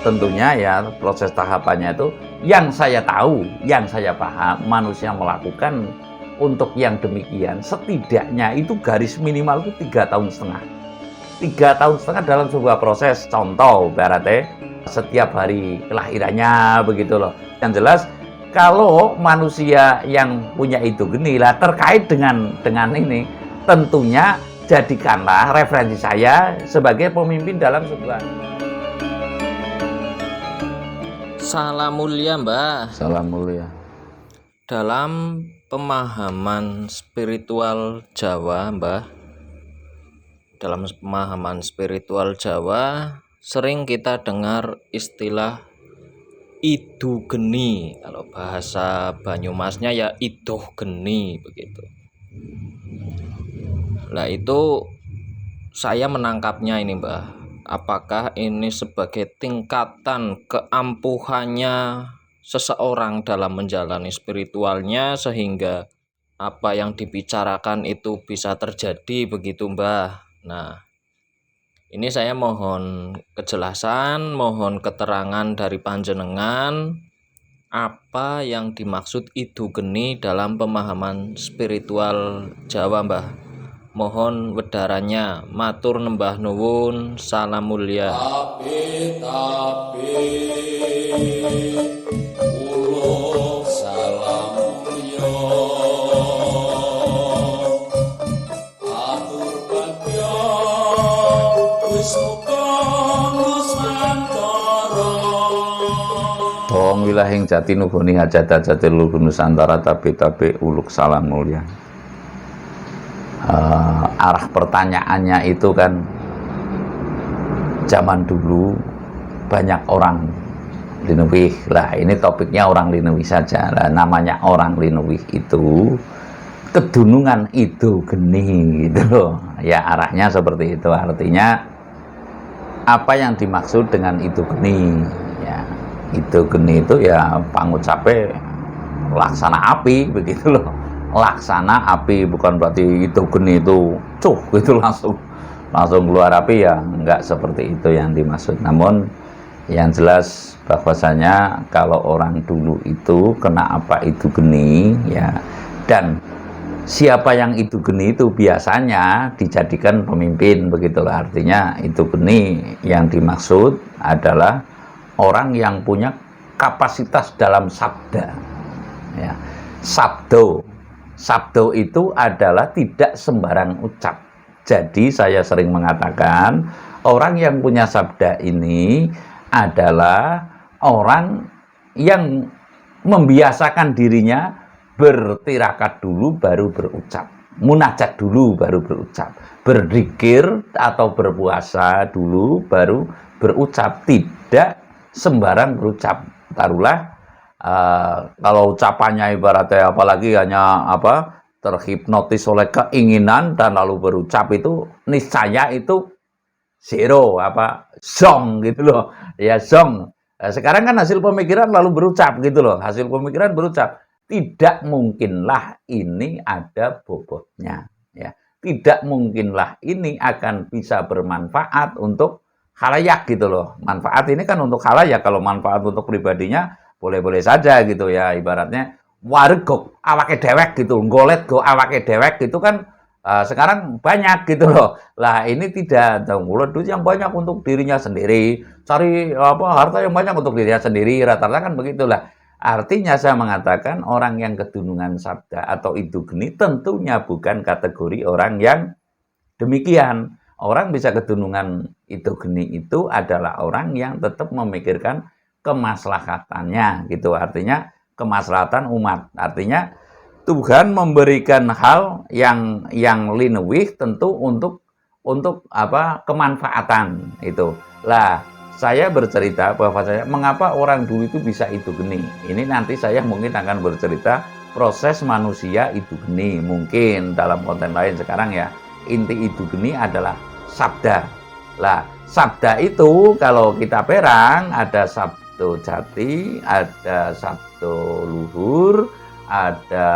tentunya ya proses tahapannya itu yang saya tahu, yang saya paham manusia melakukan untuk yang demikian setidaknya itu garis minimal itu 3,5 tahun. 3,5 tahun dalam sebuah proses. Contoh berarti setiap hari kelahirannya begitu loh. Yang jelas kalau manusia yang punya itu geni lah terkait dengan ini tentunya jadikanlah referensi saya sebagai pemimpin dalam sebuah. Salam mulia, Mbah. Salam mulia. Dalam pemahaman spiritual Jawa, Mbah, dalam pemahaman spiritual Jawa sering kita dengar istilah idu geni. Kalau bahasa Banyumasnya ya iduh geni begitu. Nah, itu saya menangkapnya ini, Mbah. Apakah ini sebagai tingkatan keampuhannya seseorang dalam menjalani spiritualnya sehingga apa yang dibicarakan itu bisa terjadi begitu, Mbah? Nah, ini saya mohon kejelasan, mohon keterangan dari panjenengan apa yang dimaksud idu geni dalam pemahaman spiritual Jawa, Mbah. Mohon wedarannya, matur nembah nuwun, salam mulia. Tapi uluk salam mulya atur bagya Wisnuka Nusantara Wong wilahing jati nuboni hajat-hajatil luhur Nusantara tapi uluk salam mulia. Arah pertanyaannya itu kan zaman dulu banyak orang linuwih lah, ini topiknya orang linuwih saja lah. Namanya orang linuwih itu kedunungan itu geni gitu loh ya, arahnya seperti itu. Artinya apa yang dimaksud dengan itu geni ya, itu geni itu ya pangucape laksana api begitu loh. Laksana api bukan berarti itu geni itu cuh gitu langsung keluar api ya, enggak seperti itu yang dimaksud. Namun yang jelas bahwasanya kalau orang dulu itu kena apa itu geni ya, dan siapa yang itu geni itu biasanya dijadikan pemimpin begitulah. Artinya itu geni yang dimaksud adalah orang yang punya kapasitas dalam sabda ya. Sabdo itu adalah tidak sembarang ucap. Jadi saya sering mengatakan orang yang punya sabda ini adalah orang yang membiasakan dirinya bertirakat dulu baru berucap, munajat dulu baru berucap, berzikir atau berpuasa dulu baru berucap, tidak sembarang berucap. Taruhlah kalau ucapannya ibaratnya apalagi hanya terhipnotis oleh keinginan dan lalu berucap, itu niscaya itu zero zong gitu loh ya, zong. Sekarang kan hasil pemikiran lalu berucap gitu loh, hasil pemikiran berucap. Tidak mungkinlah ini ada bobotnya ya, tidak mungkinlah ini akan bisa bermanfaat untuk khalayak gitu loh. Manfaat ini kan untuk khalayak, kalau manfaat untuk pribadinya boleh-boleh saja gitu ya. Ibaratnya wargok awake dewek gitu, golet go awake dewek gitu kan sekarang banyak gitu loh. Lah ini tidak, mulut duit yang banyak untuk dirinya sendiri, cari harta yang banyak untuk dirinya sendiri, rata-rata kan begitulah. Artinya saya mengatakan orang yang kedunungan sabda atau itu geni tentunya bukan kategori orang yang demikian. Orang bisa kedunungan itu geni itu adalah orang yang tetap memikirkan kemaslahatannya gitu. Artinya kemaslahatan umat. Artinya Tuhan memberikan hal yang linuwih tentu untuk kemanfaatan itu. Lah, saya bercerita bahwa mengapa orang dulu itu bisa itu geni. Ini nanti saya mungkin akan bercerita proses manusia itu geni. Mungkin dalam konten lain. Sekarang ya inti itu geni adalah sabda. Lah, sabda itu kalau kita perang ada sabdo jati, ada sabdo luhur, ada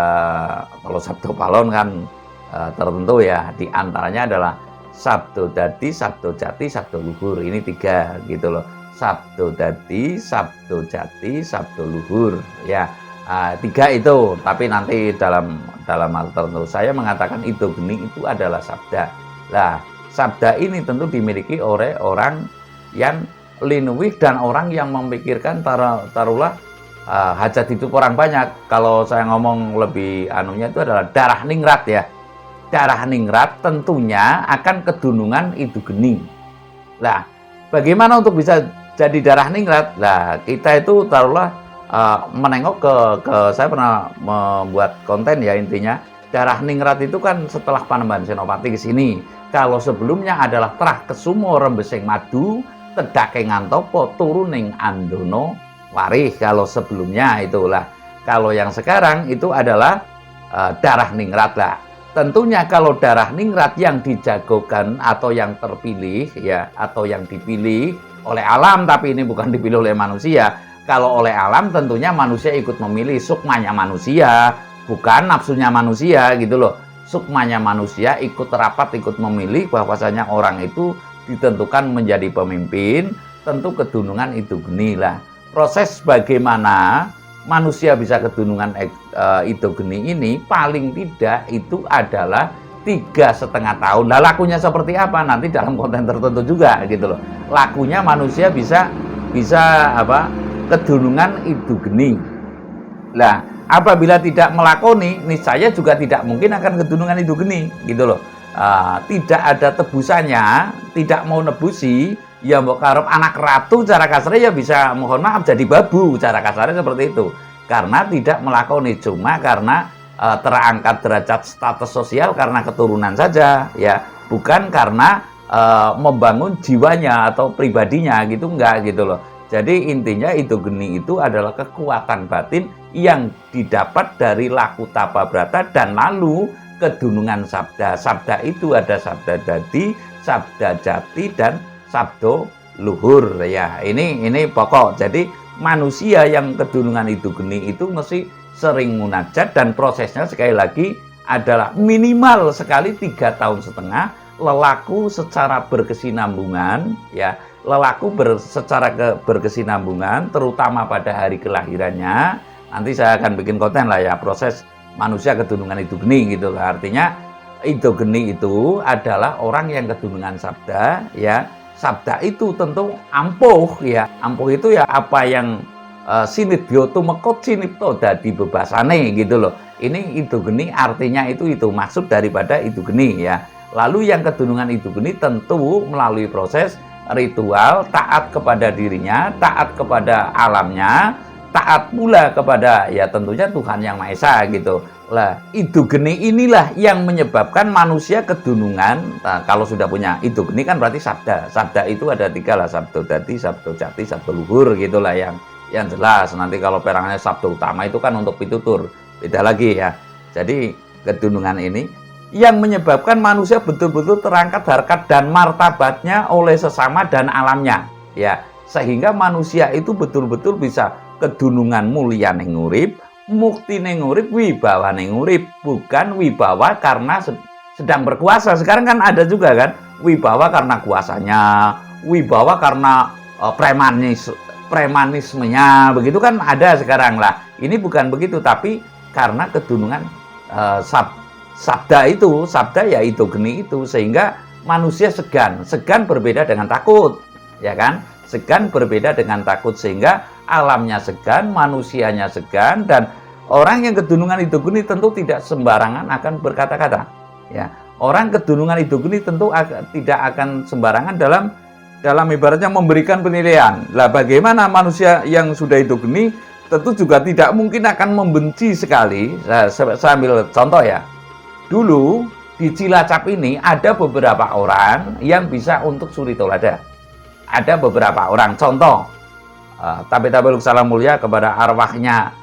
kalau sabdo palon kan tertentu ya, di antaranya adalah sabdo dadi, sabdo jati, sabdo luhur. Ini 3 gitu loh. sabdo dadi, sabdo jati, sabdo luhur. Ya, 3 itu. Tapi nanti dalam hal tertentu saya mengatakan itu geni itu adalah sabda. Lah, sabda ini tentu dimiliki oleh orang yang linuwih dan orang yang memikirkan taruhlah hajat hidup orang banyak. Kalau saya ngomong lebih anunya itu adalah darah ningrat ya. Darah ningrat tentunya akan kedunungan itu geni. Lah, bagaimana untuk bisa jadi darah ningrat? Lah, kita itu taruhlah menengok ke saya pernah membuat konten ya, intinya darah ningrat itu kan setelah Panembahan Senopati ke sini. Kalau sebelumnya adalah Trah Kesumo Rembesing Madu, Tedake Ngantopo turuning Andono Warih. Kalau sebelumnya itulah. Kalau yang sekarang itu adalah darah ningrat lah. Tentunya kalau darah ningrat yang dijagokan atau yang terpilih ya, atau yang dipilih oleh alam, tapi ini bukan dipilih oleh manusia. Kalau oleh alam tentunya manusia ikut memilih, sukmanya manusia, bukan nafsunya manusia gitu loh. Sukmanya manusia ikut rapat, ikut memilih bahwasanya orang itu ditentukan menjadi pemimpin, tentu kedunungan itu geni lah. Proses bagaimana manusia bisa kedunungan itu geni ini paling tidak itu adalah 3,5 tahun. Nah, lakunya seperti apa nanti dalam konten tertentu juga gitu loh. Lakunya manusia bisa apa? Kedunungan itu geni. Lah, apabila tidak melakoni, niscaya juga tidak mungkin akan kedunungan itu geni gitu loh. Tidak ada tebusannya, tidak mau nebusi, ya mbok karep anak ratu cara kasarnya ya bisa mohon maaf jadi babu, cara kasarnya seperti itu. Karena tidak melakoni, cuma karena terangkat derajat status sosial karena keturunan saja ya, bukan karena membangun jiwanya atau pribadinya gitu, enggak gitu loh. Jadi intinya itu geni itu adalah kekuatan batin yang didapat dari laku tapa brata dan lalu kedunungan sabda. Sabda itu ada sabda dadi, sabda jati dan sabdo luhur ya. Ini pokok. Jadi manusia yang kedunungan itu geni itu mesti sering munajat dan prosesnya sekali lagi adalah minimal sekali 3,5 tahun, lelaku secara berkesinambungan ya. Lelaku secara berkesinambungan terutama pada hari kelahirannya. Nanti saya akan bikin konten lah ya, proses manusia kedunungan itu geni gitu. Artinya itu geni itu adalah orang yang kedunungan sabda ya. Sabda itu tentu ampuh ya. Ampuh itu ya apa yang sinit bioto mekot sinipto dadi bebasane gitu loh. Ini itu geni artinya itu maksud daripada itu geni ya. Lalu yang kedunungan itu geni tentu melalui proses ritual, taat kepada dirinya, taat kepada alamnya, taat pula kepada ya tentunya Tuhan Yang Maha Esa gitu. Lah, itu geni inilah yang menyebabkan manusia kedunungan. Nah, kalau sudah punya itu geni kan berarti sabda. Sabda itu ada 3 lah, sabdo dadi, sabdo jati, sabdo luhur gitulah yang jelas. Nanti kalau perangnya sabdo utama itu kan untuk pitutur. Beda lagi ya. Jadi kedunungan ini yang menyebabkan manusia betul-betul terangkat harkat dan martabatnya oleh sesama dan alamnya ya, sehingga manusia itu betul-betul bisa kedunungan mulia ning urip, mukti ning urip, wibawa ning urip, bukan wibawa karena sedang berkuasa. Sekarang kan ada juga kan wibawa karena kuasanya, wibawa karena premanismenya, begitu kan ada sekarang lah. Ini bukan begitu, tapi karena kedunungan sabda itu, sabda ya itu geni itu, sehingga manusia segan berbeda dengan takut ya kan, segan berbeda dengan takut, sehingga alamnya segan, manusianya segan, dan orang yang kedunungan itu geni tentu tidak sembarangan akan berkata-kata ya. Orang kedunungan itu geni tentu tidak akan sembarangan dalam ibaratnya memberikan penilaian. Lah bagaimana manusia yang sudah itu geni tentu juga tidak mungkin akan membenci sekali. Saya ambil contoh ya. Dulu di Cilacap ini ada beberapa orang yang bisa untuk suri tolada. Ada beberapa orang. Contoh, Tabe-tabe salam mulia kepada arwahnya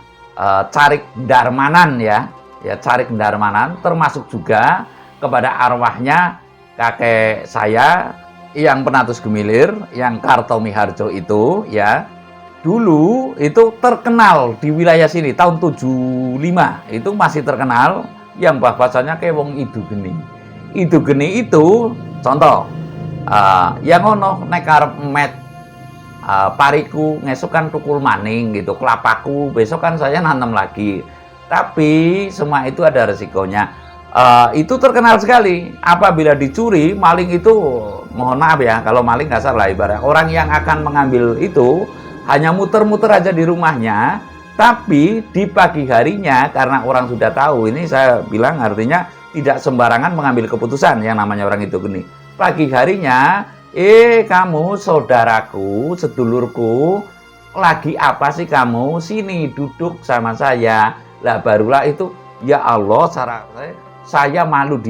Carik Darmanan ya. Ya, Carik Darmanan, termasuk juga kepada arwahnya kakek saya yang Penatus Gemilir, yang Kartomi Harjo itu ya. Dulu itu terkenal di wilayah sini tahun 75 itu masih terkenal yang bahasanya kayak wong itu geni. Itu geni itu contoh yang ono nek arep pariku ngesuk kan tukul maning gitu, kelapaku besok kan saya nanam lagi. Tapi semua itu ada resikonya. Itu terkenal sekali. Apabila dicuri, maling itu, mohon maaf ya, kalau maling kasar lah ibarat. Orang yang akan mengambil itu hanya muter-muter aja di rumahnya, tapi di pagi harinya karena orang sudah tahu, ini saya bilang artinya tidak sembarangan mengambil keputusan yang namanya orang itu gini. Pagi harinya, kamu saudaraku, sedulurku, lagi apa sih kamu? Sini duduk sama saya. Lah barulah itu, ya Allah, saya malu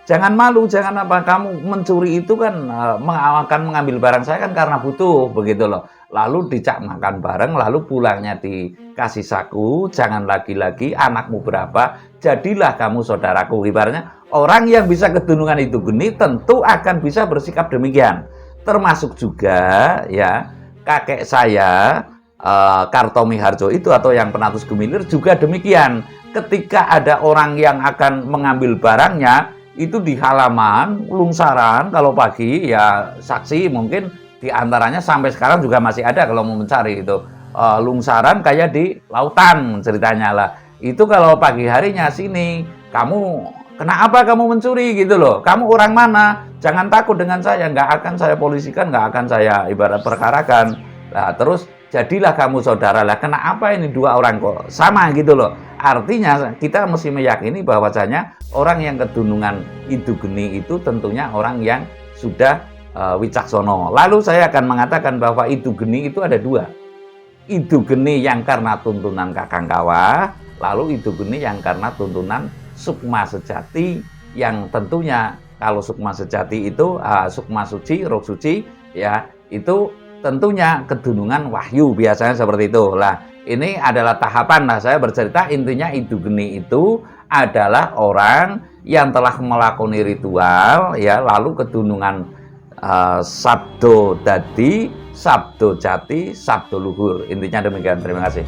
jangan malu, jangan apa, kamu mencuri itu kan akan mengambil barang saya kan karena butuh, begitu loh. Lalu dicak makan bareng, lalu pulangnya dikasih saku, jangan lagi-lagi anakmu berapa, jadilah kamu saudaraku. Ibaratnya orang yang bisa kedunungan itu geni tentu akan bisa bersikap demikian. Termasuk juga ya kakek saya Kartomi Harjo itu atau yang Penatus Gumilir juga demikian. Ketika ada orang yang akan mengambil barangnya itu di halaman lungsaran, kalau pagi ya saksi mungkin diantaranya sampai sekarang juga masih ada kalau mau mencari itu lungsaran kayak di lautan ceritanya lah. Itu kalau pagi harinya sini kamu kenapa kamu mencuri gitu loh, kamu orang mana, jangan takut dengan saya, nggak akan saya polisikan, nggak akan saya ibarat perkarakan. Nah terus jadilah kamu saudara lah. Kenapa ini dua orang kok sama gitu loh? Artinya kita mesti meyakini bahwasanya orang yang kedunungan itu geni itu tentunya orang yang sudah wicaksono. Lalu saya akan mengatakan bahwa itu geni itu ada dua. Itu geni yang karena tuntunan kakang kawah, lalu itu geni yang karena tuntunan sukma sejati, yang tentunya kalau sukma sejati itu sukma suci, roh suci ya, itu tentunya kedunungan wahyu biasanya seperti itu. Lah ini adalah tahapan. Nah saya bercerita intinya itu geni itu adalah orang yang telah melakoni ritual ya, lalu kedunungan sabdo dadi, sabdo jati, sabdo luhur. Intinya demikian. Terima kasih.